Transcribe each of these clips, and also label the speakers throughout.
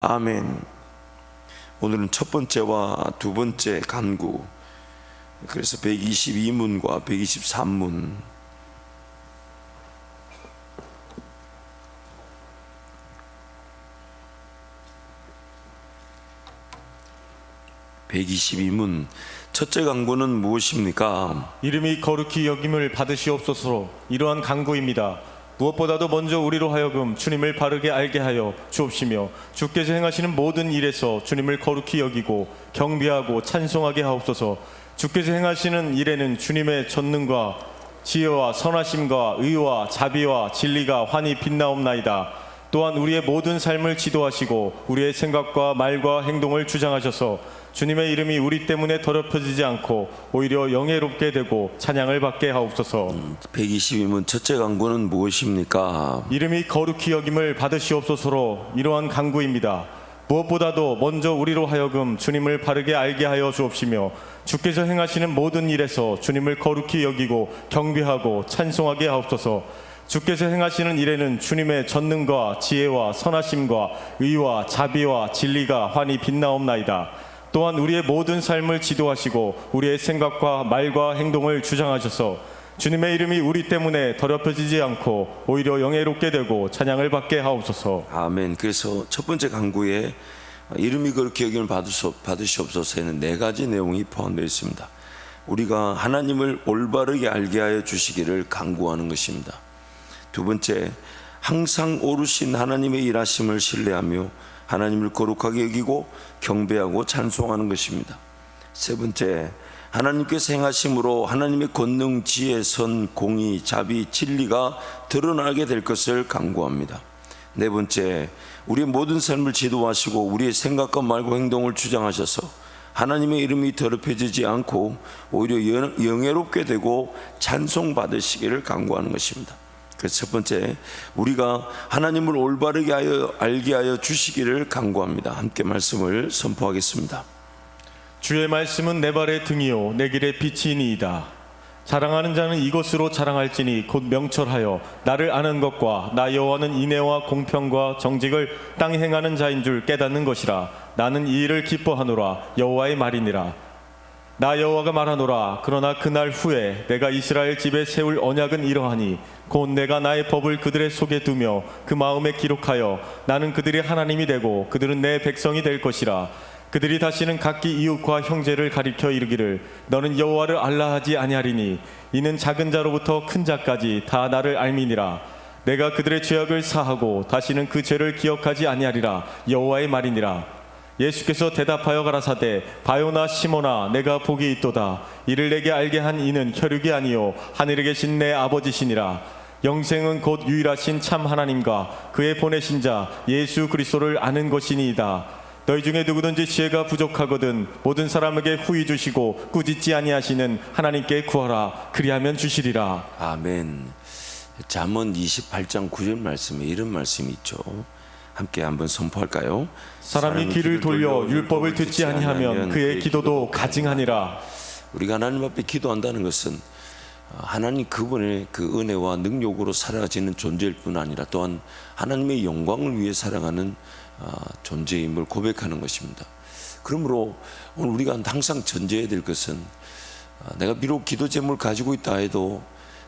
Speaker 1: 아멘. 오늘은 첫 번째와 두 번째 간구, 그래서 122문과 123문, (122문) 첫째 간구는 무엇입니까?
Speaker 2: 이름이 거룩히 여김을 받으시옵소서. 이러한 간구입니다. 무엇보다도 먼저 우리로 하여금 주님을 바르게 알게 하여 주옵시며, 주께서 행하시는 모든 일에서 주님을 거룩히 여기고 경배하고 찬송하게 하옵소서. 주께서 행하시는 일에는 주님의 전능과 지혜와 선하심과 의와 자비와 진리가 환히 빛나옵나이다. 또한 우리의 모든 삶을 지도하시고 우리의 생각과 말과 행동을 주장하셔서 주님의 이름이 우리 때문에 더럽혀지지 않고 오히려 영예롭게 되고 찬양을 받게 하옵소서.
Speaker 1: 122문 첫째 간구는 무엇입니까?
Speaker 2: 이름이 거룩히 여김을 받으시옵소서로 이러한 간구입니다. 무엇보다도 먼저 우리로 하여금 주님을 바르게 알게 하여 주옵시며, 주께서 행하시는 모든 일에서 주님을 거룩히 여기고 경배하고 찬송하게 하옵소서. 주께서 행하시는 일에는 주님의 전능과 지혜와 선하심과 의와 자비와 진리가 환히 빛나옵나이다. 또한 우리의 모든 삶을 지도하시고 우리의 생각과 말과 행동을 주장하셔서 주님의 이름이 우리 때문에 더럽혀지지 않고 오히려 영예롭게 되고 찬양을 받게 하옵소서.
Speaker 1: 아멘. 그래서 첫 번째 간구에 이름이 그렇게 여김을 받으시옵소서에는 네 가지 내용이 포함되어 있습니다. 우리가 하나님을 올바르게 알게 하여 주시기를 간구하는 것입니다. 두 번째, 항상 오르신 하나님의 일하심을 신뢰하며 하나님을 거룩하게 여기고 경배하고 찬송하는 것입니다. 세 번째, 하나님께서 행하심으로 하나님의 권능, 지혜, 선, 공의, 자비, 진리가 드러나게 될 것을 간구합니다. 네 번째, 우리의 모든 삶을 지도하시고 우리의 생각과 말과 행동을 주장하셔서 하나님의 이름이 더럽혀지지 않고 오히려 영예롭게 되고 찬송받으시기를 간구하는 것입니다. 그래서 첫 번째, 우리가 하나님을 올바르게 알게 하여 주시기를 간구합니다. 함께 말씀을 선포하겠습니다.
Speaker 2: 주의 말씀은 내 발의 등이요 내 길의 빛이니이다. 자랑하는 자는 이것으로 자랑할지니 곧 명철하여 나를 아는 것과 나 여호와는 인애와 공평과 정직을 땅에 행하는 자인 줄 깨닫는 것이라. 나는 이 일을 기뻐하노라. 여호와의 말이니라. 나 여호와가 말하노라. 그러나 그날 후에 내가 이스라엘 집에 세울 언약은 이러하니 곧 내가 나의 법을 그들의 속에 두며 그 마음에 기록하여 나는 그들의 하나님이 되고 그들은 내 백성이 될 것이라. 그들이 다시는 각기 이웃과 형제를 가리켜 이르기를 너는 여호와를 알라 하지 아니하리니 이는 작은 자로부터 큰 자까지 다 나를 알미니라. 내가 그들의 죄악을 사하고 다시는 그 죄를 기억하지 아니하리라. 여호와의 말이니라. 예수께서 대답하여 가라사대 바요나 시몬아, 내가 복이 있도다. 이를 내게 알게 한 이는 혈육이 아니요 하늘에 계신 내 아버지시니라. 영생은 곧 유일하신 참 하나님과 그의 보내신 자 예수 그리스도를 아는 것이니이다. 너희 중에 누구든지 지혜가 부족하거든 모든 사람에게 후히 주시고 꾸짖지 아니하시는 하나님께 구하라. 그리하면 주시리라.
Speaker 1: 아멘. 잠언 28장 9절 말씀에 이런 말씀이 있죠. 함께 한번 선포할까요?
Speaker 2: 사람이 귀를 돌려 율법을 듣지 아니하면 그의 기도도 가증하니라.
Speaker 1: 우리가 하나님 앞에 기도한다는 것은 하나님 그분의 그 은혜와 능력으로 살아지는 존재일 뿐 아니라 또한 하나님의 영광을 위해 살아가는 존재임을 고백하는 것입니다. 그러므로 오늘 우리가 항상 전제해야 될 것은 내가 비록 기도 제목을 가지고 있다 해도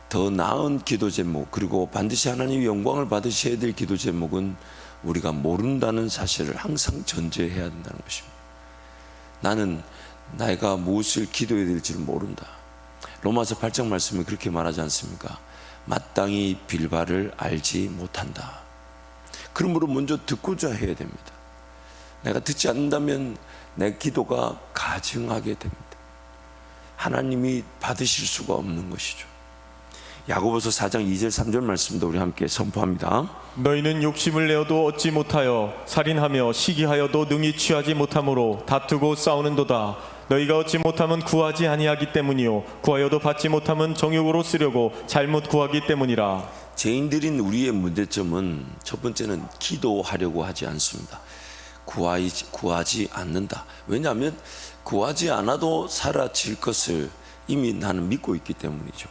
Speaker 1: 더 나은 기도 제목, 그리고 반드시 하나님의 영광을 받으셔야 될 기도 제목은 우리가 모른다는 사실을 항상 전제해야 된다는 것입니다. 나는 내가 무엇을 기도해야 될지를 모른다. 로마서 8장 말씀에 그렇게 말하지 않습니까? 마땅히 빌 바를 알지 못한다. 그러므로 먼저 듣고자 해야 됩니다. 내가 듣지 않는다면 내 기도가 가증하게 됩니다. 하나님이 받으실 수가 없는 것이죠. 야고보서 4장 2절 3절 말씀도 우리 함께 선포합니다.
Speaker 2: 너희는 욕심을 내어도 얻지 못하여 살인하며 시기하여도 능히 취하지 못함으로 다투고 싸우는도다. 너희가 얻지 못하면 구하지 아니하기 때문이요 구하여도 받지 못하면 정욕으로 쓰려고 잘못 구하기 때문이라.
Speaker 1: 죄인들인 우리의 문제점은 첫 번째는 기도하려고 하지 않습니다. 구하지 않는다. 왜냐하면 구하지 않아도 사라질 것을 이미 나는 믿고 있기 때문이죠.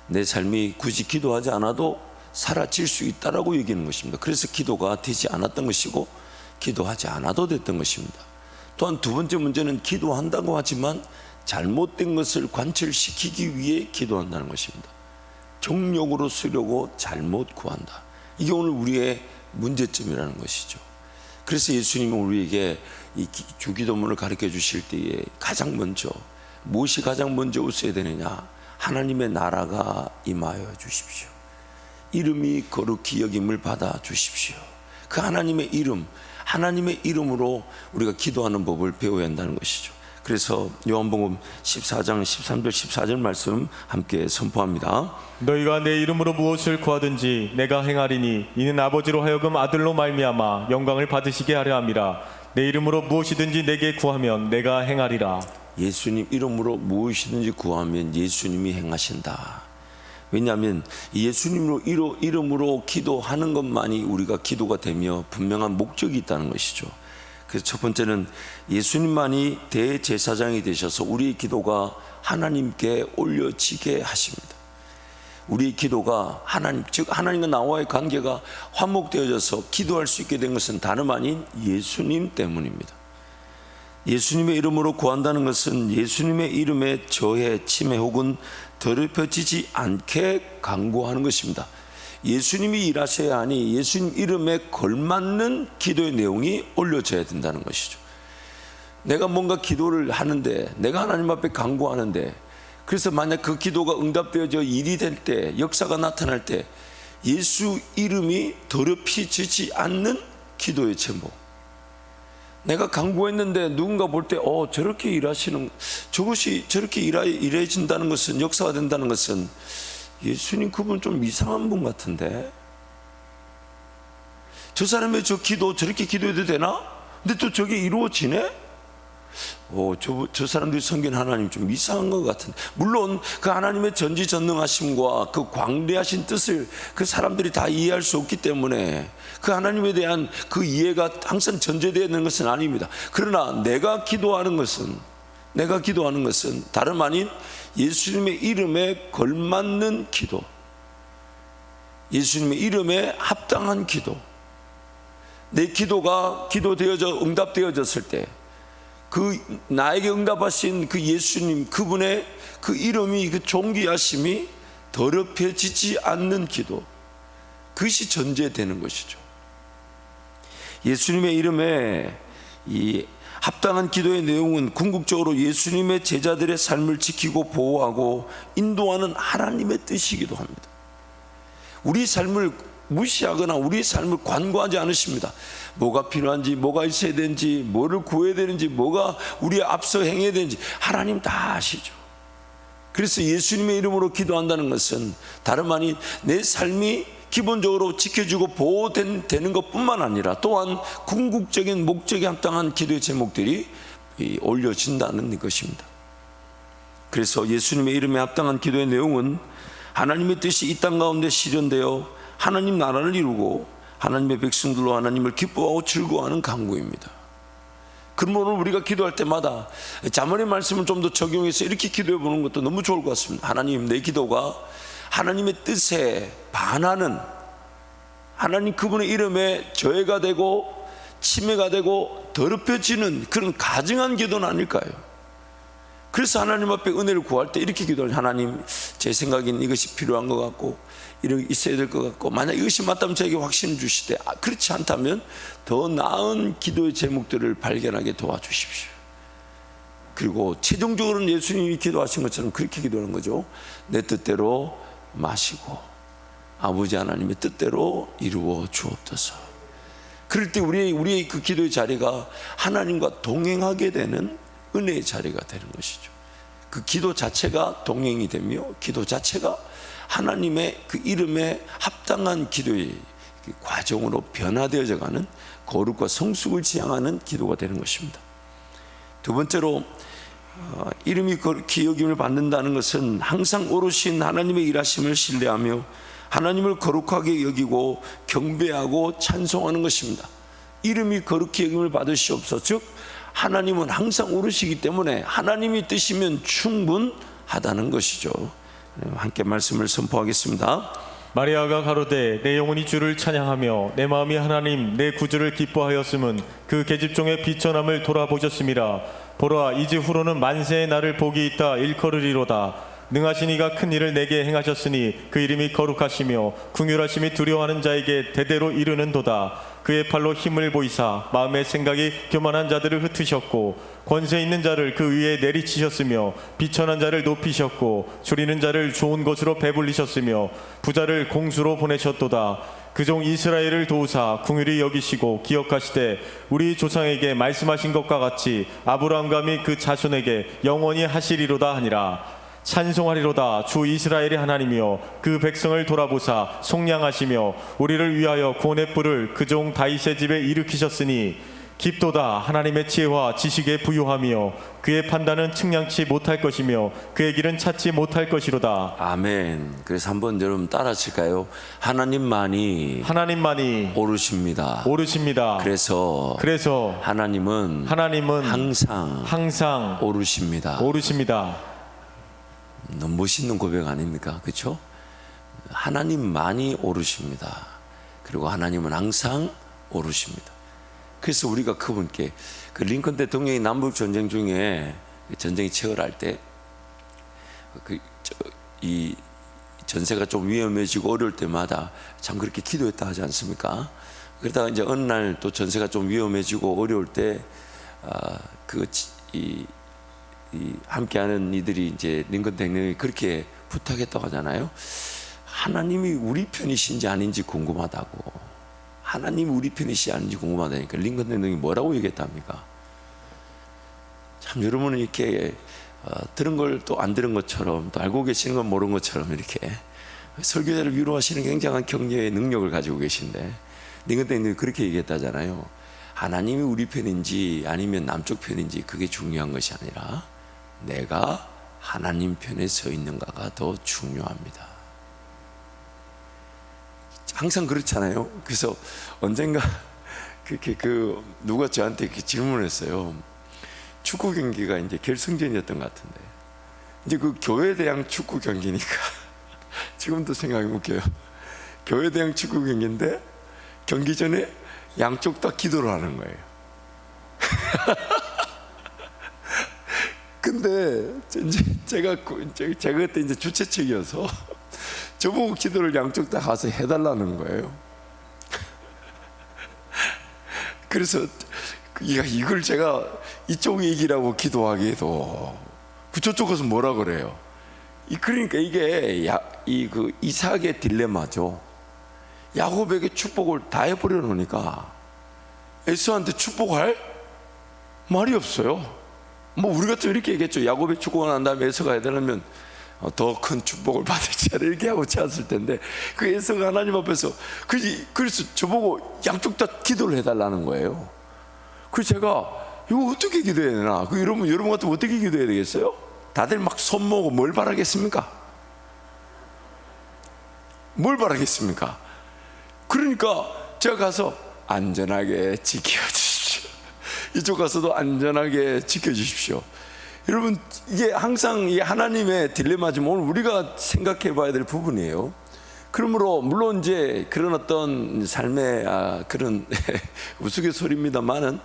Speaker 1: 내 삶이 굳이 기도하지 않아도 사라질 수 있다라고 얘기하는 것입니다. 그래서 기도가 되지 않았던 것이고 기도하지 않아도 됐던 것입니다. 또한 두 번째 문제는 기도한다고 하지만 잘못된 것을 관철시키기 위해 기도한다는 것입니다. 정욕으로 쓰려고 잘못 구한다. 이게 오늘 우리의 문제점이라는 것이죠. 그래서 예수님은 우리에게 이 주기도문을 가르쳐 주실 때에 가장 먼저 무엇이 가장 먼저 웃어야 되느냐? 하나님의 나라가 임하여 주십시오. 이름이 거룩히 여김을 받아 주십시오. 그 하나님의 이름, 하나님의 이름으로 우리가 기도하는 법을 배워야 한다는 것이죠. 그래서 요한복음 14장 13절 14절 말씀 함께 선포합니다.
Speaker 2: 너희가 내 이름으로 무엇을 구하든지 내가 행하리니 이는 아버지로 하여금 아들로 말미암아 영광을 받으시게 하려 함이라. 내 이름으로 무엇이든지 내게 구하면 내가 행하리라.
Speaker 1: 예수님 이름으로 무엇이든지 구하면 예수님이 행하신다. 왜냐하면 예수님으로 이름으로 기도하는 것만이 우리가 기도가 되며 분명한 목적이 있다는 것이죠. 그래서 첫 번째는 예수님만이 대제사장이 되셔서 우리의 기도가 하나님께 올려지게 하십니다. 우리의 기도가 하나님, 즉 하나님과 나와의 관계가 화목되어져서 기도할 수 있게 된 것은 다름 아닌 예수님 때문입니다. 예수님의 이름으로 구한다는 것은 예수님의 이름에 저해, 침해 혹은 더럽혀지지 않게 간구하는 것입니다. 예수님이 일하셔야 하니 예수님 이름에 걸맞는 기도의 내용이 올려져야 된다는 것이죠. 내가 뭔가 기도를 하는데, 내가 하나님 앞에 간구하는데, 그래서 만약 그 기도가 응답되어져 일이 될 때, 역사가 나타날 때 예수 이름이 더럽혀지지 않는 기도의 제목. 내가 간구했는데 누군가 볼 때 저렇게 일하시는, 저것이 저렇게 일해진다는 것은, 역사가 된다는 것은 예수님 그분 좀 이상한 분 같은데, 저 사람의 저 기도 저렇게 기도해도 되나? 근데 또 저게 이루어지네? 저 사람들이 섬긴 하나님 좀 이상한 것 같은데. 물론 그 하나님의 전지전능하심과 그 광대하신 뜻을 그 사람들이 다 이해할 수 없기 때문에 그 하나님에 대한 그 이해가 항상 전제되어 있는 것은 아닙니다. 그러나 내가 기도하는 것은 다름 아닌 예수님의 이름에 걸맞는 기도, 예수님의 이름에 합당한 기도. 내 기도가 기도되어져 응답되어졌을 때 그 나에게 응답하신 그 예수님, 그분의 그 이름이, 그 존귀하심이 더럽혀지지 않는 기도, 그것이 전제되는 것이죠. 예수님의 이름에 이 합당한 기도의 내용은 궁극적으로 예수님의 제자들의 삶을 지키고 보호하고 인도하는 하나님의 뜻이기도 합니다. 우리 삶을 무시하거나 우리 삶을 관고하지 않으십니다. 뭐가 필요한지, 뭐가 있어야 되는지, 뭐를 구해야 되는지, 뭐가 우리의 앞서 행해야 되는지 하나님 다 아시죠. 그래서 예수님의 이름으로 기도한다는 것은 다름 아닌 내 삶이 기본적으로 지켜주고 보호되는 것뿐만 아니라 또한 궁극적인 목적에 합당한 기도의 제목들이 올려진다는 것입니다. 그래서 예수님의 이름에 합당한 기도의 내용은 하나님의 뜻이 이 땅 가운데 실현되어 하나님 나라를 이루고 하나님의 백성들로 하나님을 기뻐하고 즐거워하는 간구입니다. 그러므로 우리가 기도할 때마다 자문의 말씀을 좀 더 적용해서 이렇게 기도해 보는 것도 너무 좋을 것 같습니다. 하나님, 내 기도가 하나님의 뜻에 반하는, 하나님 그분의 이름에 저해가 되고 침해가 되고 더럽혀지는 그런 가증한 기도는 아닐까요? 그래서 하나님 앞에 은혜를 구할 때 이렇게 기도를, 하나님, 제 생각엔 이것이 필요한 것 같고 이렇게 있어야 될 것 같고, 만약 이것이 맞다면 저에게 확신을 주시되, 그렇지 않다면 더 나은 기도의 제목들을 발견하게 도와주십시오. 그리고 최종적으로는 예수님이 기도하신 것처럼 그렇게 기도하는 거죠. 내 뜻대로 마시고 아버지 하나님의 뜻대로 이루어 주옵소서. 그럴 때 우리의 그 기도의 자리가 하나님과 동행하게 되는 은혜의 자리가 되는 것이죠. 그 기도 자체가 동행이 되며 기도 자체가 하나님의 그 이름에 합당한 기도의 과정으로 변화되어져 가는 거룩과 성숙을 지향하는 기도가 되는 것입니다. 두 번째로 이름이 거룩히 여김을 받는다는 것은 항상 오르신 하나님의 일하심을 신뢰하며 하나님을 거룩하게 여기고 경배하고 찬송하는 것입니다. 이름이 거룩히 여김을 받으시옵소서. 즉 하나님은 항상 오르시기 때문에 하나님이 뜻이면 충분하다는 것이죠. 함께 말씀을 선포하겠습니다.
Speaker 2: 마리아가 가로되 내 영혼이 주를 찬양하며 내 마음이 하나님 내 구주를 기뻐하였음은 그 계집종의 비천함을 돌아보셨음이라. 보라 이제 후로는 만세의 나를 복이 있다 일컬으리로다. 능하신 이가 큰 일을 내게 행하셨으니 그 이름이 거룩하시며 긍휼하심이 두려워하는 자에게 대대로 이르는도다. 그의 팔로 힘을 보이사 마음의 생각이 교만한 자들을 흩으셨고 권세 있는 자를 그 위에 내리치셨으며 비천한 자를 높이셨고 줄이는 자를 좋은 것으로 배불리셨으며 부자를 공수로 보내셨도다. 그 종 이스라엘을 도우사 긍휼히 여기시고 기억하시되 우리 조상에게 말씀하신 것과 같이 아브라함과 및 그 자손에게 영원히 하시리로다 하니라. 찬송하리로다. 주 이스라엘의 하나님이여 그 백성을 돌아보사 속량하시며 우리를 위하여 구원의 뿔을 그 종 다윗의 집에 일으키셨으니 깊도다. 하나님의 지혜와 지식에 부유하며 그의 판단은 측량치 못할 것이며 그의 길은 찾지 못할 것이로다.
Speaker 1: 아멘. 그래서 한번 여러분 따라하실까요? 하나님만이 오르십니다. 그래서 하나님은 항상 오르십니다. 너무 멋있는 고백 아닙니까? 그렇죠? 하나님만이 오르십니다. 그리고 하나님은 항상 오르십니다. 그래서 우리가 그분께 그 링컨 대통령이 남북 전쟁 중에 전쟁이 치열할 때 이 전세가 좀 위험해지고 어려울 때마다 참 그렇게 기도했다 하지 않습니까? 그러다가 이제 어느 날 또 전세가 좀 위험해지고 어려울 때 함께하는 이들이 이제 링컨 대통령이 그렇게 부탁했다고 하잖아요. 하나님이 우리 편이신지 아닌지 궁금하다고. 하나님이 우리 편이신지 아닌지 궁금하다니까 링컨 대통령이 뭐라고 얘기했답니까? 참 여러분은 이렇게 들은 걸 또 안 들은 것처럼 또 알고 계시는 건 모르는 것처럼 이렇게 설교자를 위로하시는 굉장한 격려의 능력을 가지고 계신데 링컨 대통령이 그렇게 얘기했다잖아요. 하나님이 우리 편인지 아니면 남쪽 편인지 그게 중요한 것이 아니라 내가 하나님 편에 서 있는가가 더 중요합니다. 항상 그렇잖아요. 그래서 언젠가 누가 저한테 이렇게 질문했어요. 축구 경기가 이제 결승전이었던 것 같은데 이제 그 교회 대항 축구 경기니까 지금도 생각이 웃겨요. 교회 대항 축구 경기인데 경기 전에 양쪽 다 기도를 하는 거예요. 근데 제가 그때 이제 주최 측이어서 저보고 기도를 양쪽 다 가서 해달라는 거예요. 그래서 이걸 제가 이쪽 얘기라고 기도하기에도 저쪽 가서 뭐라 그래요. 그러니까 이게 이삭의 딜레마죠. 야곱에게 축복을 다 해버려 놓으니까 에서한테 축복할 말이 없어요. 뭐 우리 같으면 이렇게 얘기했죠. 야곱이 축복을 한 다음에 에서가 해달라면 더 큰 축복을 받을지 이렇게 하고 채웠을 텐데 그 에서가 하나님 앞에서 그래서 저보고 양쪽 다 기도를 해달라는 거예요. 그래서 제가 이거 어떻게 기도해야 되나? 여러분 같으면 어떻게 기도해야 되겠어요? 다들 막 손 모으고 뭘 바라겠습니까? 그러니까 제가 가서 안전하게 지켜주십시오. 이쪽 가서도 안전하게 지켜주십시오. 여러분 이게 항상 이 하나님의 딜레마지만 오늘 우리가 생각해 봐야 될 부분이에요. 그러므로 물론 이제 그런 어떤 삶의 그런 우스갯소리입니다만은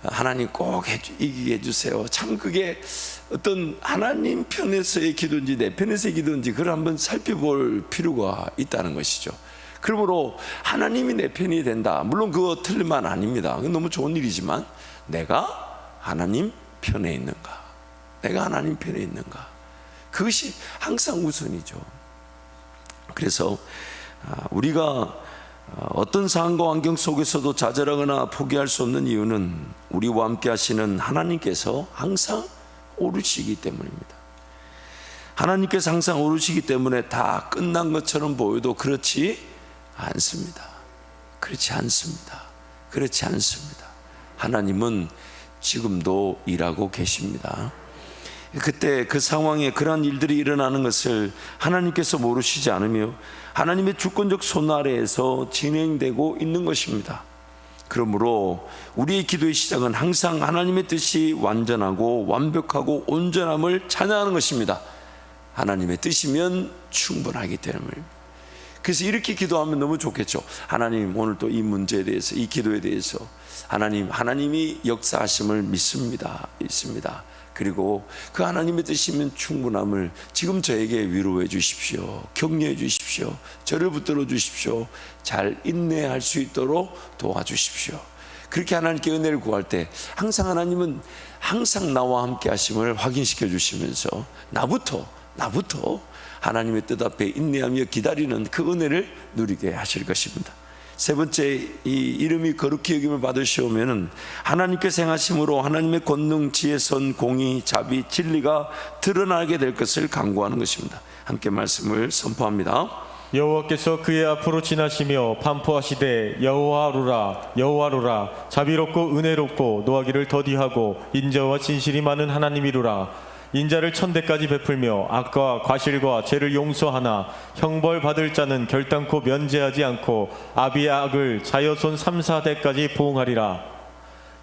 Speaker 1: 하나님 꼭 이기게 해주세요. 참 그게 어떤 하나님 편에서의 기도인지 내 편에서의 기도인지 그걸 한번 살펴볼 필요가 있다는 것이죠. 그러므로 하나님이 내 편이 된다. 물론 그거 틀린 말 아닙니다. 그건 너무 좋은 일이지만 내가 하나님 편에 있는가? 내가 하나님 편에 있는가? 그것이 항상 우선이죠. 그래서 우리가 어떤 상황과 환경 속에서도 좌절하거나 포기할 수 없는 이유는 우리와 함께 하시는 하나님께서 항상 오르시기 때문입니다. 하나님께서 항상 오르시기 때문에 다 끝난 것처럼 보여도 그렇지 않습니다. 하나님은 지금도 일하고 계십니다. 그때 그 상황에 그러한 일들이 일어나는 것을 하나님께서 모르시지 않으며 하나님의 주권적 손 아래에서 진행되고 있는 것입니다. 그러므로 우리의 기도의 시작은 항상 하나님의 뜻이 완전하고 완벽하고 온전함을 찬양하는 것입니다. 하나님의 뜻이면 충분하기 때문입니다. 그래서 이렇게 기도하면 너무 좋겠죠. 하나님, 오늘 또 이 문제에 대해서, 이 기도에 대해서 하나님이 역사하심을 믿습니다. 그리고 그 하나님의 뜻이면 충분함을 지금 저에게 위로해 주십시오. 격려해 주십시오. 저를 붙들어 주십시오. 잘 인내할 수 있도록 도와주십시오. 그렇게 하나님께 은혜를 구할 때 항상 하나님은 항상 나와 함께 하심을 확인시켜 주시면서 나부터 하나님의 뜻 앞에 인내하며 기다리는 그 은혜를 누리게 하실 것입니다. 세 번째, 이 이름이 거룩히 여김을 받으시오면은 하나님께서 행하심으로 하나님의 권능, 지혜, 선, 공의, 자비, 진리가 드러나게 될 것을 간구하는 것입니다. 함께 말씀을 선포합니다.
Speaker 2: 여호와께서 그의 앞으로 지나시며 반포하시되 여호와루라 자비롭고 은혜롭고 노하기를 더디하고 인자와 진실이 많은 하나님이루라. 인자를 천대까지 베풀며 악과 과실과 죄를 용서하나 형벌 받을 자는 결단코 면제하지 않고 아비의 악을 자여손 3, 4대까지 보응하리라.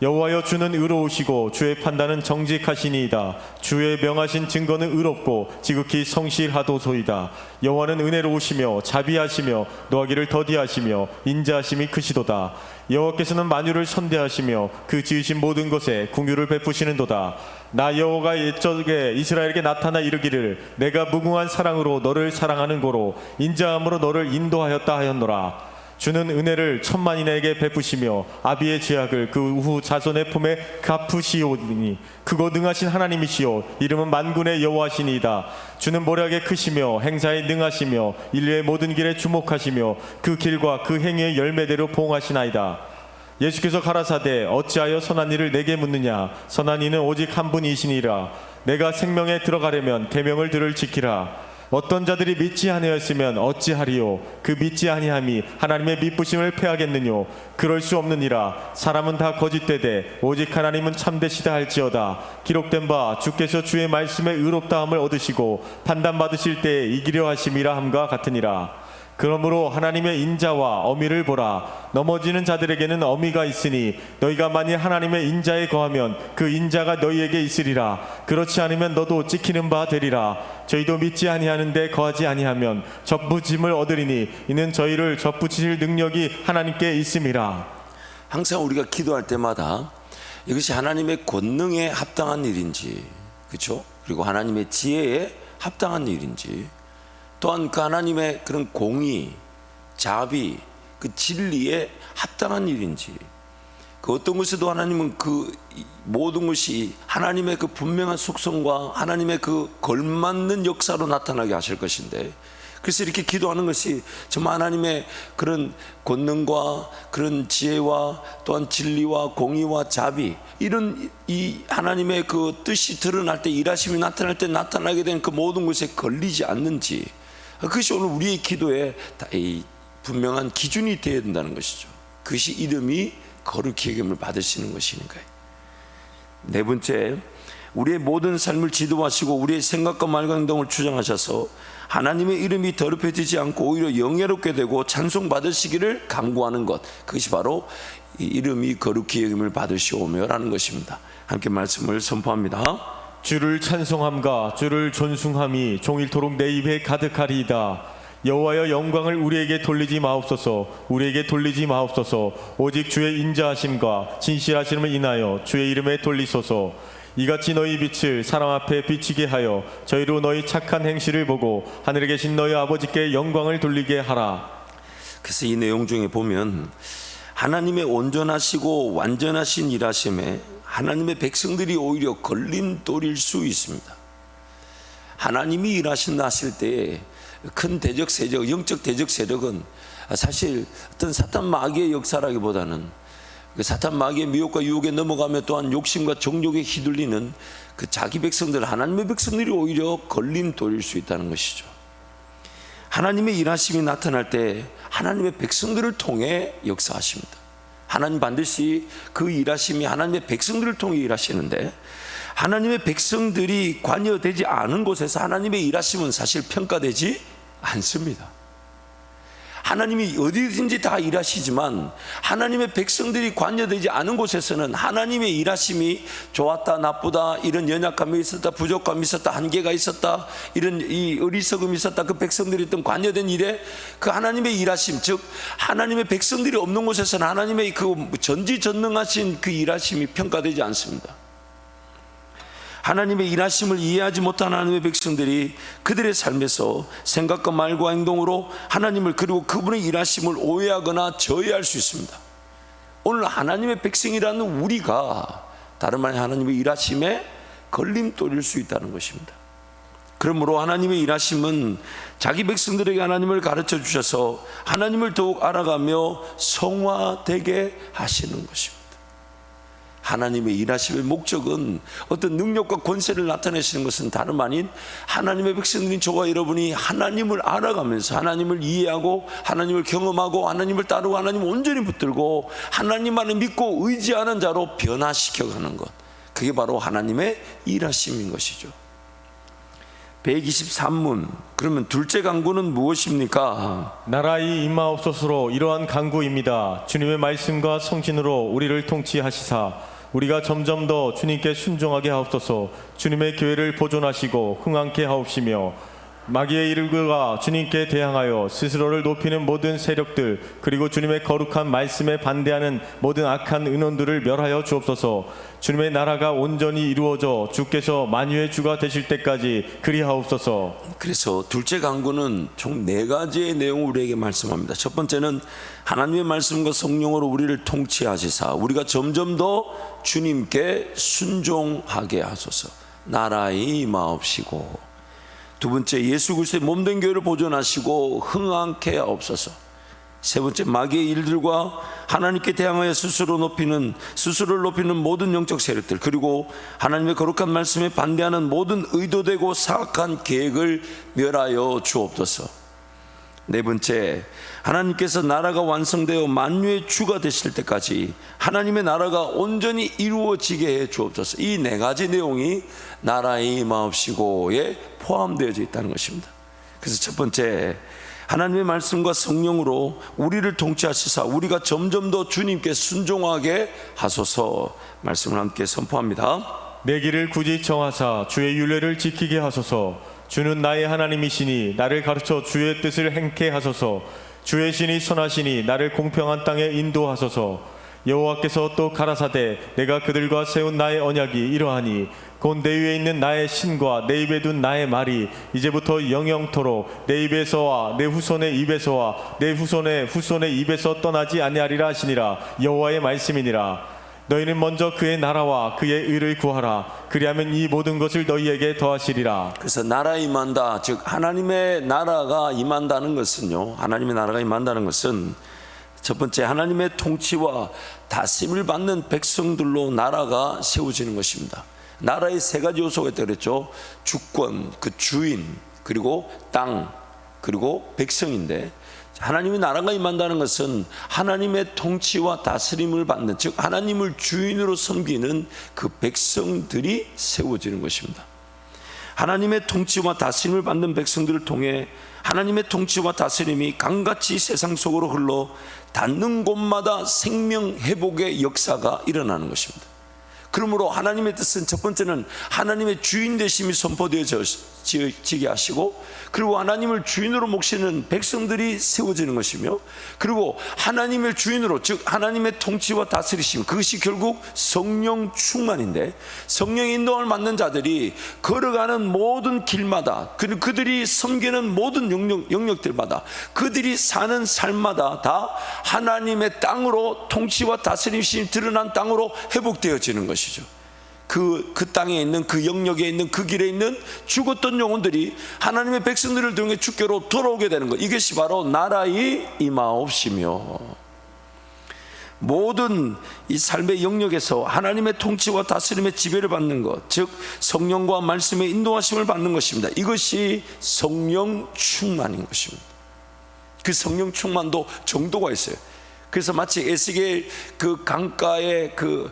Speaker 2: 여호와여, 주는 의로우시고 주의 판단은 정직하시니이다. 주의 명하신 증거는 의롭고 지극히 성실하도소이다. 여호와는 은혜로우시며 자비하시며 노하기를 더디하시며 인자하심이 크시도다. 여호와께서는 만유를 선대하시며 그 지으신 모든 것에 긍휼을 베푸시는도다. 나 여호와가 옛적에 이스라엘에게 나타나 이르기를 내가 무궁한 사랑으로 너를 사랑하는 고로 인자함으로 너를 인도하였다 하였노라. 주는 은혜를 천만인에게 베푸시며 아비의 죄악을 그 후 자손의 품에 갚으시오니 그거 능하신 하나님이시오. 이름은 만군의 여호와시니이다. 주는 모략에 크시며 행사에 능하시며 인류의 모든 길에 주목하시며 그 길과 그 행위의 열매대로 보응하시나이다. 예수께서 가라사대 어찌하여 선한 일을 내게 묻느냐. 선한 이는 오직 한 분이시니라. 내가 생명에 들어가려면 계명을 들을 지키라. 어떤 자들이 믿지 아니하였으면 어찌하리요. 그 믿지 아니함이 하나님의 미쁘심을 패하겠느뇨. 그럴 수 없느니라. 사람은 다 거짓되되 오직 하나님은 참되시다 할지어다. 기록된 바 주께서 주의 말씀에 의롭다함을 얻으시고 판단받으실 때에 이기려 하심이라 함과 같으니라. 그러므로 하나님의 인자와 어미를 보라. 넘어지는 자들에게는 어미가 있으니 너희가 만일 하나님의 인자에 거하면 그 인자가 너희에게 있으리라. 그렇지 않으면 너도 찍히는 바 되리라. 저희도 믿지 아니하는데 거하지 아니하면 접붙임을 얻으리니 이는 저희를 접붙이실 능력이 하나님께 있음이라.
Speaker 1: 항상 우리가 기도할 때마다 이것이 하나님의 권능에 합당한 일인지, 그렇죠? 그리고 하나님의 지혜에 합당한 일인지, 또한 그 하나님의 그런 공의, 자비, 그 진리에 합당한 일인지, 그 어떤 것에도 하나님은 그 모든 것이 하나님의 그 분명한 속성과 하나님의 그 걸맞는 역사로 나타나게 하실 것인데, 그래서 이렇게 기도하는 것이 정말 하나님의 그런 권능과 그런 지혜와 또한 진리와 공의와 자비, 이런 이 하나님의 그 뜻이 드러날 때, 일하심이 나타날 때 나타나게 된 그 모든 것에 걸리지 않는지, 그것이 오늘 우리의 기도에 분명한 기준이 되어야 된다는 것이죠. 그것이 이름이 거룩히 여김을 받으시는 것이니까요. 네 번째, 우리의 모든 삶을 지도하시고 우리의 생각과 말과 행동을 주장하셔서 하나님의 이름이 더럽혀지지 않고 오히려 영예롭게 되고 찬송받으시기를 간구하는 것, 그것이 바로 이 이름이 거룩히 여김을 받으시오며 라는 것입니다. 함께 말씀을 선포합니다.
Speaker 2: 주를 찬송함과 주를 존숭함이 종일토록 내 입에 가득하리이다. 여호와여, 영광을 우리에게 돌리지 마옵소서. 우리에게 돌리지 마옵소서. 오직 주의 인자하심과 진실하심을 인하여 주의 이름에 돌리소서. 이같이 너희 빛을 사람 앞에 비치게 하여 저희로 너희 착한 행실을 보고 하늘에 계신 너희 아버지께 영광을 돌리게 하라.
Speaker 1: 그래서 이 내용 중에 보면 하나님의 온전하시고 완전하신 일하심에 하나님의 백성들이 오히려 걸림돌일 수 있습니다. 하나님이 일하신다 하실 때 큰 대적 세력, 영적 대적 세력은 사실 어떤 사탄 마귀의 역사라기보다는 사탄 마귀의 미혹과 유혹에 넘어가며 또한 욕심과 정욕에 휘둘리는 그 자기 백성들, 하나님의 백성들이 오히려 걸림돌일 수 있다는 것이죠. 하나님의 일하심이 나타날 때 하나님의 백성들을 통해 역사하십니다. 하나님 반드시 그 일하심이 하나님의 백성들을 통해 일하시는데, 하나님의 백성들이 관여되지 않은 곳에서 하나님의 일하심은 사실 평가되지 않습니다. 하나님이 어디든지 다 일하시지만 하나님의 백성들이 관여되지 않은 곳에서는 하나님의 일하심이 좋았다 나쁘다, 이런 연약함이 있었다, 부족함이 있었다, 한계가 있었다, 이런 이 어리석음이 있었다, 그 백성들이 있던 관여된 일에 그 하나님의 일하심, 즉 하나님의 백성들이 없는 곳에서는 하나님의 그 전지전능하신 그 일하심이 평가되지 않습니다. 하나님의 일하심을 이해하지 못한 하나님의 백성들이 그들의 삶에서 생각과 말과 행동으로 하나님을, 그리고 그분의 일하심을 오해하거나 저해할 수 있습니다. 오늘 하나님의 백성이라는 우리가 다른 말 하나님의 일하심에 걸림돌일 수 있다는 것입니다. 그러므로 하나님의 일하심은 자기 백성들에게 하나님을 가르쳐 주셔서 하나님을 더욱 알아가며 성화되게 하시는 것입니다. 하나님의 일하심의 목적은 어떤 능력과 권세를 나타내시는 것은 다름 아닌 하나님의 백성들인 저와 여러분이 하나님을 알아가면서 하나님을 이해하고 하나님을 경험하고 하나님을 따르고 하나님을 온전히 붙들고 하나님만을 믿고 의지하는 자로 변화시켜가는 것, 그게 바로 하나님의 일하심인 것이죠. 123문, 그러면 둘째 강구는 무엇입니까?
Speaker 2: 나라의 임하옵소서로 이러한 강구입니다. 주님의 말씀과 성신으로 우리를 통치하시사 우리가 점점 더 주님께 순종하게 하옵소서. 주님의 교회를 보존하시고 흥왕케 하옵시며 마귀의 일그가 주님께 대항하여 스스로를 높이는 모든 세력들, 그리고 주님의 거룩한 말씀에 반대하는 모든 악한 은원들을 멸하여 주옵소서. 주님의 나라가 온전히 이루어져 주께서 만유의 주가 되실 때까지 그리하옵소서.
Speaker 1: 그래서 둘째 강구는 총 4가지의 내용을 우리에게 말씀합니다. 첫 번째는 하나님의 말씀과 성령으로 우리를 통치하시사 우리가 점점 더 주님께 순종하게 하소서. 나라의 임하옵시고. 두 번째, 예수 그리스도의 몸된 교회를 보존하시고 흥왕케 하옵소서. 세 번째, 마귀의 일들과 하나님께 대항하여 스스로를 높이는 모든 영적 세력들, 그리고 하나님의 거룩한 말씀에 반대하는 모든 의도되고 사악한 계획을 멸하여 주옵소서. 네 번째, 하나님께서 나라가 완성되어 만유의 주가 되실 때까지 하나님의 나라가 온전히 이루어지게 해 주옵소서. 이 4가지 내용이 나라의 임하옵시고에 포함되어져 있다는 것입니다. 그래서 첫 번째, 하나님의 말씀과 성령으로 우리를 통치하시사 우리가 점점 더 주님께 순종하게 하소서. 말씀을 함께 선포합니다.
Speaker 2: 내 길을 굳이 정하사 주의 율례를 지키게 하소서. 주는 나의 하나님이시니 나를 가르쳐 주의 뜻을 행케 하소서. 주의 신이 선하시니 나를 공평한 땅에 인도하소서. 여호와께서 또 가라사대 내가 그들과 세운 나의 언약이 이러하니 곧 내 위에 있는 나의 신과 내 입에 둔 나의 말이 이제부터 영영토록 내 입에서와 내 후손의 입에서와 내 후손의 후손의 입에서 떠나지 아니하리라 하시니라. 여호와의 말씀이니라. 너희는 먼저 그의 나라와 그의 의를 구하라. 그리하면 이 모든 것을 너희에게 더하시리라.
Speaker 1: 그래서 나라 임한다, 즉 하나님의 나라가 임한다는 것은요, 하나님의 나라가 임한다는 것은 첫 번째, 하나님의 통치와 다스림을 받는 백성들로 나라가 세워지는 것입니다. 나라의 3가지 요소가 있다고 그랬죠. 주권, 그 주인, 그리고 땅, 그리고 백성인데, 하나님의 나라가 임한다는 것은 하나님의 통치와 다스림을 받는, 즉 하나님을 주인으로 섬기는 그 백성들이 세워지는 것입니다. 하나님의 통치와 다스림을 받는 백성들을 통해 하나님의 통치와 다스림이 강같이 세상 속으로 흘러 닿는 곳마다 생명 회복의 역사가 일어나는 것입니다. 그러므로 하나님의 뜻은 첫 번째는 하나님의 주인 되심이 선포되어지게 하시고, 그리고 하나님을 주인으로 모시는 백성들이 세워지는 것이며, 그리고 하나님을 주인으로, 즉 하나님의 통치와 다스리심, 그것이 결국 성령 충만인데, 성령 인도함을 받는 자들이 걸어가는 모든 길마다, 그리고 그들이 섬기는 모든 영역들마다, 그들이 사는 삶마다 다 하나님의 땅으로, 통치와 다스리심이 드러난 땅으로 회복되어지는 것이죠. 그 땅에 있는, 그 영역에 있는, 그 길에 있는 죽었던 영혼들이 하나님의 백성들을 통해 주께로 돌아오게 되는 것, 이것이 바로 나라의 임하옵시며, 모든 이 삶의 영역에서 하나님의 통치와 다스림의 지배를 받는 것, 즉 성령과 말씀의 인도하심을 받는 것입니다. 이것이 성령 충만인 것입니다. 그 성령 충만도 정도가 있어요. 그래서 마치 에스겔 그 강가에 그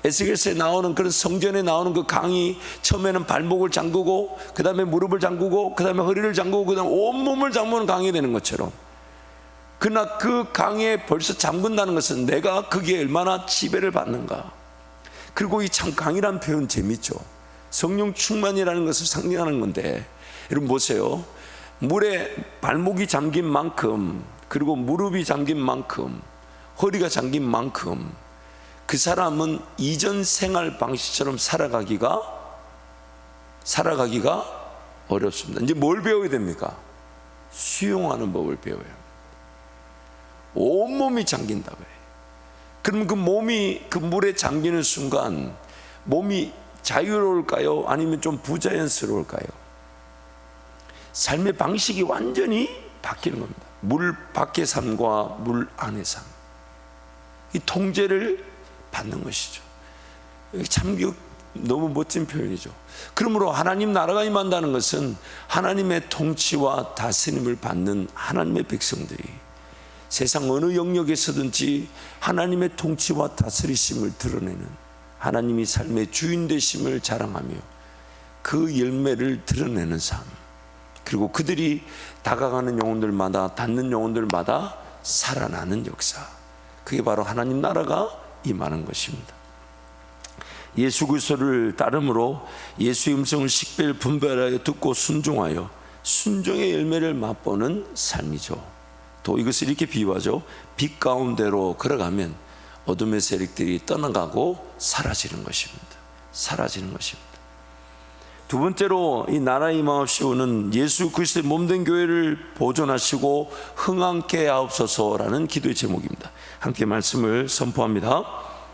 Speaker 1: 에스겔서에 나오는 그런 성전에 나오는 그 강이 처음에는 발목을 잠그고 그 다음에 무릎을 잠그고 그 다음에 허리를 잠그고 그 다음에 온몸을 잠그는 강이 되는 것처럼, 그러나 그 강에 벌써 잠근다는 것은 내가 거기에 얼마나 지배를 받는가. 그리고 이 참 강이라는 표현 재밌죠. 성령 충만이라는 것을 상징하는 건데, 여러분 보세요. 물에 발목이 잠긴 만큼, 그리고 무릎이 잠긴 만큼, 허리가 잠긴 만큼 그 사람은 이전 생활 방식처럼 살아가기가 어렵습니다. 이제 뭘 배워야 됩니까? 수용하는 법을 배워야 합니다. 온몸이 잠긴다고 해요. 그럼 그 몸이 그 물에 잠기는 순간 몸이 자유로울까요? 아니면 좀 부자연스러울까요? 삶의 방식이 완전히 바뀌는 겁니다. 물 밖의 삶과 물 안의 삶, 이 통제를 받는 것이죠. 참 너무 멋진 표현이죠. 그러므로 하나님 나라가 임한다는 것은 하나님의 통치와 다스림을 받는 하나님의 백성들이 세상 어느 영역에서든지 하나님의 통치와 다스리심을 드러내는, 하나님이 삶의 주인 되심을 자랑하며 그 열매를 드러내는 삶, 그리고 그들이 다가가는 영혼들마다, 닿는 영혼들마다 살아나는 역사, 그게 바로 하나님 나라가 임하는 것입니다. 예수 그리스도를 따름으로 예수의 음성을 식별 분별하여 듣고 순종하여 순종의 열매를 맛보는 삶이죠. 또 이것을 이렇게 비유하죠. 빛 가운데로 걸어가면 어둠의 세력들이 떠나가고 사라지는 것입니다. 사라지는 것입니다. 두 번째로 이 나라의 임하옵시오는 예수 그리스도의 몸된 교회를 보존하시고 흥황케 하옵소서라는 기도의 제목입니다. 함께 말씀을 선포합니다.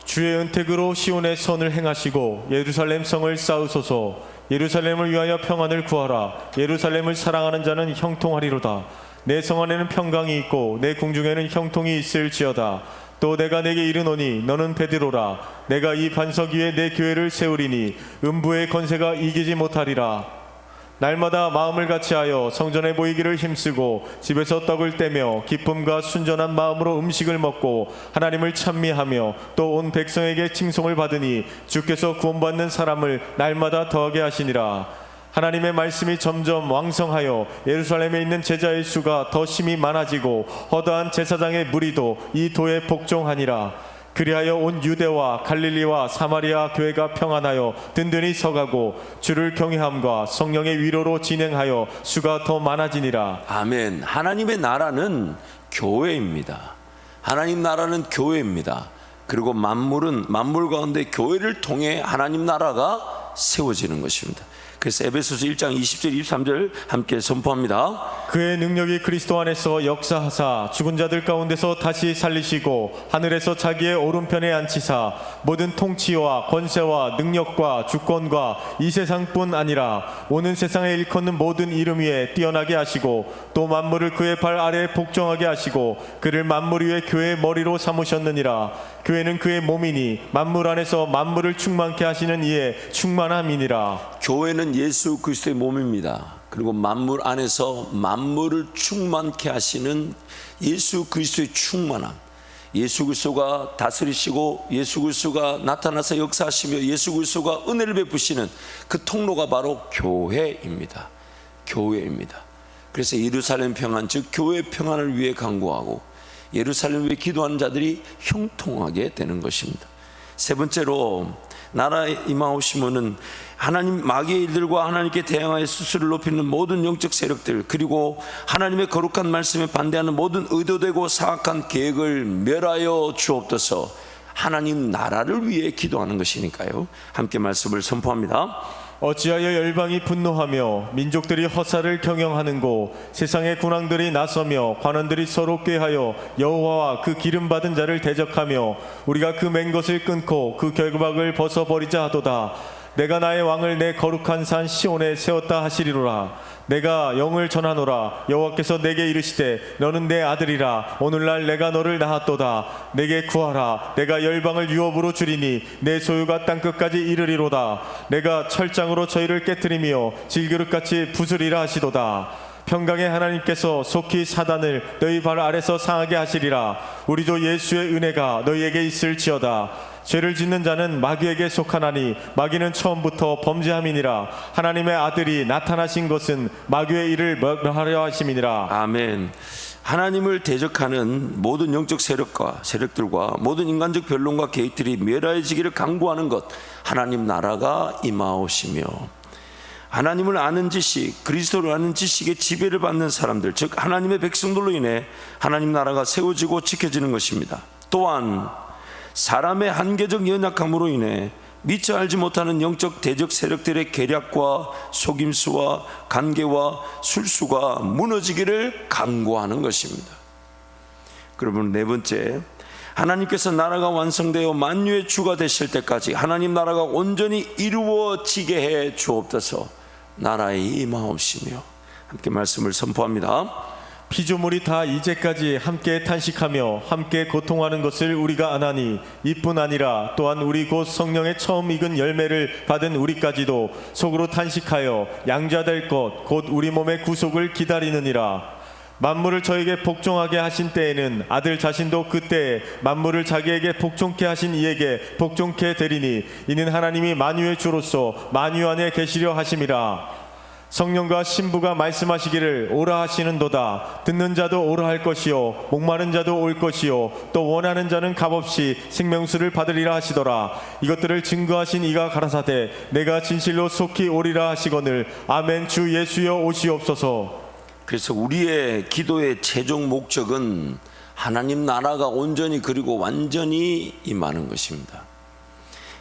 Speaker 2: 주의 은택으로 시온의 선을 행하시고 예루살렘 성을 쌓으소서. 예루살렘을 위하여 평안을 구하라. 예루살렘을 사랑하는 자는 형통하리로다. 내 성 안에는 평강이 있고 내 궁중에는 형통이 있을지어다. 또 내가 내게 이르노니 너는 베드로라. 내가 이 반석 위에 내 교회를 세우리니 음부의 권세가 이기지 못하리라. 날마다 마음을 같이하여 성전에 모이기를 힘쓰고 집에서 떡을 떼며 기쁨과 순전한 마음으로 음식을 먹고 하나님을 찬미하며 또 온 백성에게 칭송을 받으니 주께서 구원받는 사람을 날마다 더하게 하시니라. 하나님의 말씀이 점점 왕성하여 예루살렘에 있는 제자의 수가 더 심히 많아지고 허다한 제사장의 무리도 이 도에 복종하니라. 그리하여 온 유대와 갈릴리와 사마리아 교회가 평안하여 든든히 서가고 주를 경외함과 성령의 위로로 진행하여 수가 더 많아지니라.
Speaker 1: 아멘. 하나님의 나라는 교회입니다. 하나님 나라는 교회입니다. 그리고 만물 가운데 교회를 통해 하나님 나라가 세워지는 것입니다. 그래서 에베소서 1장 20절 23절 함께 선포합니다.
Speaker 2: 그의 능력이 그리스도 안에서 역사하사 죽은 자들 가운데서 다시 살리시고 하늘에서 자기의 오른편에 앉히사 모든 통치와 권세와 능력과 주권과 이 세상뿐 아니라 오는 세상에 일컫는 모든 이름 위에 뛰어나게 하시고 또 만물을 그의 발 아래에 복종하게 하시고 그를 만물 위에 교회의 머리로 삼으셨느니라. 교회는 그의 몸이니 만물 안에서 만물을 충만케 하시는 이의 충만함이니라.
Speaker 1: 교회는 예수 그리스도의 몸입니다. 그리고 만물 안에서 만물을 충만케 하시는 예수 그리스도의 충만함, 예수 그리스도가 다스리시고 예수 그리스도가 나타나서 역사하시며 예수 그리스도가 은혜를 베푸시는 그 통로가 바로 교회입니다. 교회입니다. 그래서 예루살렘 평안, 즉 교회 평안을 위해 간구하고 예루살렘 위해 기도하는 자들이 형통하게 되는 것입니다. 세 번째로 나라에 임하오시면은 하나님 마귀의 일들과 하나님께 대항하여 스스로를 높이는 모든 영적 세력들, 그리고 하나님의 거룩한 말씀에 반대하는 모든 의도되고 사악한 계획을 멸하여 주옵소서. 하나님 나라를 위해 기도하는 것이니까요. 함께 말씀을 선포합니다.
Speaker 2: 어찌하여 열방이 분노하며 민족들이 허사를 경영하는고 세상의 군왕들이 나서며 관원들이 서로 꾀하여 여호와와 그 기름 받은 자를 대적하며 우리가 그 맨 것을 끊고 그 결박을 벗어버리자 하도다. 내가 나의 왕을 내 거룩한 산 시온에 세웠다 하시리로라. 내가 영을 전하노라. 여호와께서 내게 이르시되 너는 내 아들이라. 오늘날 내가 너를 낳았도다. 내게 구하라. 내가 열방을 유업으로 주리니 내 소유가 땅끝까지 이르리로다. 내가 철장으로 저희를 깨뜨리며 질그릇같이 부수리라 하시도다. 평강의 하나님께서 속히 사단을 너희 발 아래서 상하게 하시리라. 우리 주 예수의 은혜가 너희에게 있을지어다. 죄를 짓는 자는 마귀에게 속하나니 마귀는 처음부터 범죄함이니라. 하나님의 아들이 나타나신 것은 마귀의 일을 멸하려 하심이니라.
Speaker 1: 아멘. 하나님을 대적하는 모든 영적 세력들과 모든 인간적 변론과 계획들이 멸하여지기를 강구하는 것, 하나님 나라가 임하오시며, 하나님을 아는 지식, 그리스도를 아는 지식의 지배를 받는 사람들, 즉 하나님의 백성들로 인해 하나님 나라가 세워지고 지켜지는 것입니다. 또한 사람의 한계적 연약함으로 인해 미처 알지 못하는 영적 대적 세력들의 계략과 속임수와 관계와 술수가 무너지기를 강구하는 것입니다. 그러면 네 번째, 하나님께서 나라가 완성되어 만유의 주가 되실 때까지 하나님 나라가 온전히 이루어지게 해 주옵소서. 나라에 임하옵시며. 함께 말씀을 선포합니다.
Speaker 2: 피조물이 다 이제까지 함께 탄식하며 함께 고통하는 것을 우리가 아나니, 이뿐 아니라 또한 우리 곧 성령의 처음 익은 열매를 받은 우리까지도 속으로 탄식하여 양자될 것 곧 우리 몸의 구속을 기다리느니라. 만물을 저에게 복종하게 하신 때에는 아들 자신도 그때에 만물을 자기에게 복종케 하신 이에게 복종케 되리니, 이는 하나님이 만유의 주로서 만유 안에 계시려 하심이라. 성령과 신부가 말씀하시기를 오라 하시는도다. 듣는 자도 오라 할 것이요 목마른 자도 올 것이요 또 원하는 자는 값없이 생명수를 받으리라 하시더라. 이것들을 증거하신 이가 가라사대 내가 진실로 속히 오리라 하시거늘. 아멘. 주 예수여 오시옵소서.
Speaker 1: 그래서 우리의 기도의 최종 목적은 하나님 나라가 온전히 그리고 완전히 임하는 것입니다.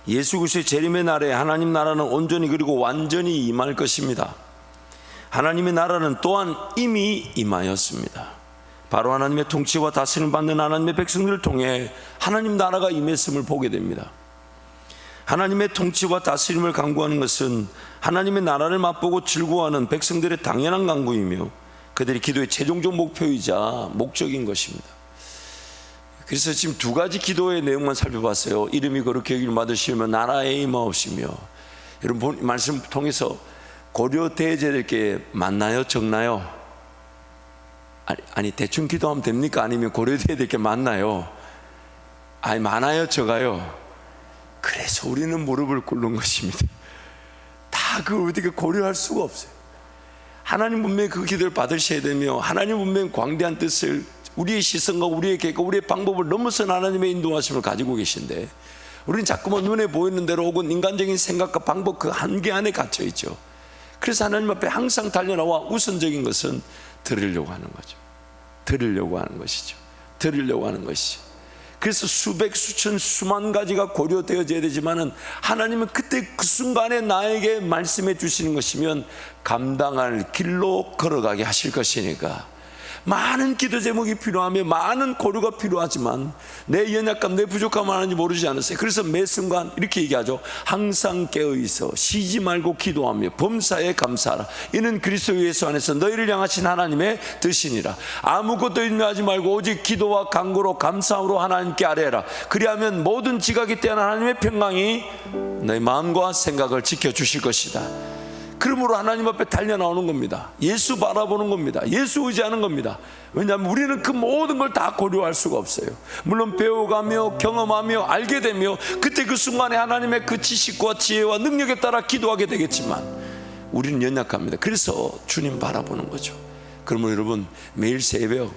Speaker 1: 예수 그리스도의 재림의 날에 하나님 나라는 온전히 그리고 완전히 임할 것입니다. 하나님의 나라는 또한 이미 임하였습니다. 바로 하나님의 통치와 다스림을 받는 하나님의 백성들을 통해 하나님 나라가 임했음을 보게 됩니다. 하나님의 통치와 다스림을 강구하는 것은 하나님의 나라를 맛보고 즐거워하는 백성들의 당연한 강구이며 그들의 기도의 최종적 목표이자 목적인 것입니다. 그래서 지금 두 가지 기도의 내용만 살펴봤어요. 이름이 거룩히 여김을 받으시며 나라에 임하옵시며. 여러분 말씀 통해서 고려 대제들께 많나요? 적나요? 아니 대충 기도하면 됩니까? 아니면 고려 대제들께 많나요? 아니 많아요? 적어요? 그래서 우리는 무릎을 꿇는 것입니다. 다 그걸 어떻게 고려할 수가 없어요. 하나님 분명히 그 기도를 받으셔야 되며 하나님 분명히 광대한 뜻을, 우리의 시선과 우리의 계획과 우리의 방법을 넘어선 하나님의 인도하심을 가지고 계신데 우리는 자꾸만 눈에 보이는 대로 혹은 인간적인 생각과 방법 그 한계 안에 갇혀 있죠. 그래서 하나님 앞에 항상 달려나와 우선적인 것은 들으려고 하는 거죠. 들으려고 하는 것이죠. 들으려고 하는 것이죠. 그래서 수백 수천 수만 가지가 고려되어져야 되지만은 하나님은 그때 그 순간에 나에게 말씀해 주시는 것이면 감당할 길로 걸어가게 하실 것이니까 많은 기도 제목이 필요하며 많은 고려가 필요하지만 내 연약감, 내 부족함을 하는지 모르지 않으세요? 그래서 매 순간 이렇게 얘기하죠. 항상 깨어있어 쉬지 말고 기도하며 범사에 감사하라. 이는 그리스도 예수 안에서 너희를 향하신 하나님의 뜻이니라. 아무것도 인내하지 말고 오직 기도와 간구로 감사함으로 하나님께 아뢰라. 그리하면 모든 지각이 떼어난 하나님의 평강이 너희 마음과 생각을 지켜주실 것이다. 그러므로 하나님 앞에 달려나오는 겁니다. 예수 바라보는 겁니다. 예수 의지하는 겁니다. 왜냐하면 우리는 그 모든 걸 다 고려할 수가 없어요. 물론 배워가며 경험하며 알게 되며 그때 그 순간에 하나님의 그 지식과 지혜와 능력에 따라 기도하게 되겠지만 우리는 연약합니다. 그래서 주님 바라보는 거죠. 그러면 여러분 매일 새벽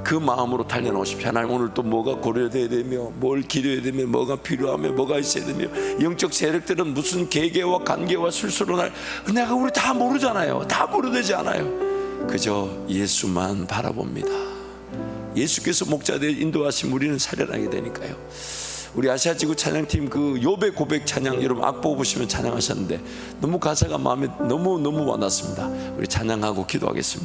Speaker 1: 그 마음으로 달려나오십시오. 하나님 오늘 또 뭐가 고려돼야 되며 뭘 기도해야 되며 뭐가 필요하며 뭐가 있어야 되며 영적 세력들은 무슨 계계와 관계와 술수로 날 내가 우리 다 모르잖아요. 다 고려되지 않아요. 그저 예수만 바라봅니다. 예수께서 목자되어 인도하시면 우리는 살아나게 되니까요. 우리 아시아지구 찬양팀 그 욥의 고백 찬양 여러분 악보 보시면 찬양하셨는데 너무 가사가 마음에 너무 와닿습니다. 우리 찬양하고 기도하겠습니다.